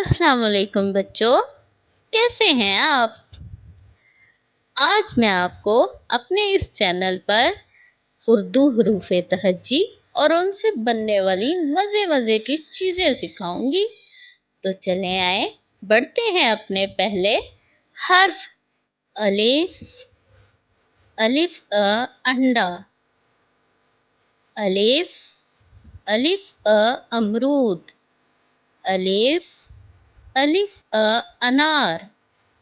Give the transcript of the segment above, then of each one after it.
अस्सलाम वालेकुम बच्चों, कैसे हैं आप? आज मैं आपको अपने इस चैनल पर उर्दू हरूफ़े तहज्जी और उनसे बनने वाली मज़े-मज़े की चीज़ें सिखाऊंगी। तो चलें आए, बढ़ते हैं अपने पहले हर्फ। अलिफ, अलिफ अंडा। अलिफ, अलिफ अमरूद। अलिफ, अलिफ अनार।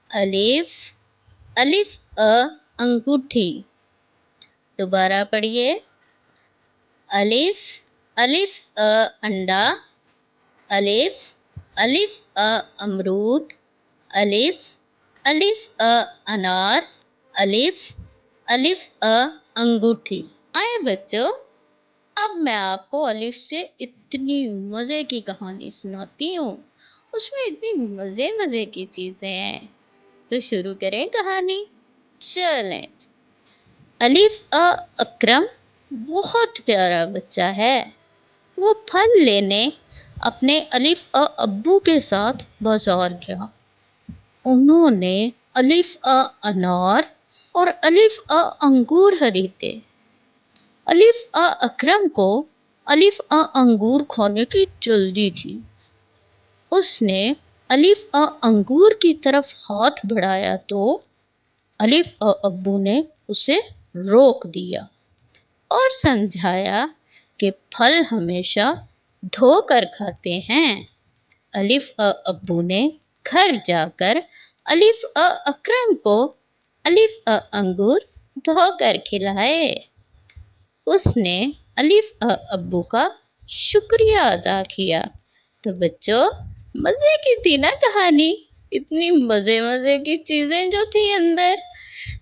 अलिफ, अलिफ अंगूठी। दोबारा पढ़िए। अलिफ, अलिफ अंडा। अलिफ, अलिफ अमरूद। अलिफ, अलिफ अनार। अलिफ, अलिफ अंगूठी। आए बच्चों, अब मैं आपको अलिफ से इतनी मज़े की कहानी सुनाती हूँ। उसमें इतनी मज़े मज़े की चीज़ें हैं। तो शुरू करें कहानी। चलें। अलिफ अकरम बहुत प्यारा बच्चा है। वो फल लेने अपने अलिफ अब्बू के साथ बाजार गया। उन्होंने अलिफ अनार और अलिफ अंगूर खरीदे। अलिफ अकरम को अलिफ अंगूर खाने की जल्दी थी। उसने अलिफ अंगूर की तरफ हाथ बढ़ाया तो अलिफ अब्बू ने उसे रोक दिया और समझाया कि फल हमेशा धोकर खाते हैं। अलिफ अब्बू ने घर जाकर अलिफ अकरम को अलिफ अंगूर धोकर खिलाए। उसने अलिफ अब्बू का शुक्रिया अदा किया। तो बच्चों, मज़े की थी ना कहानी? इतनी मज़े मज़े की चीज़ें जो थी अंदर।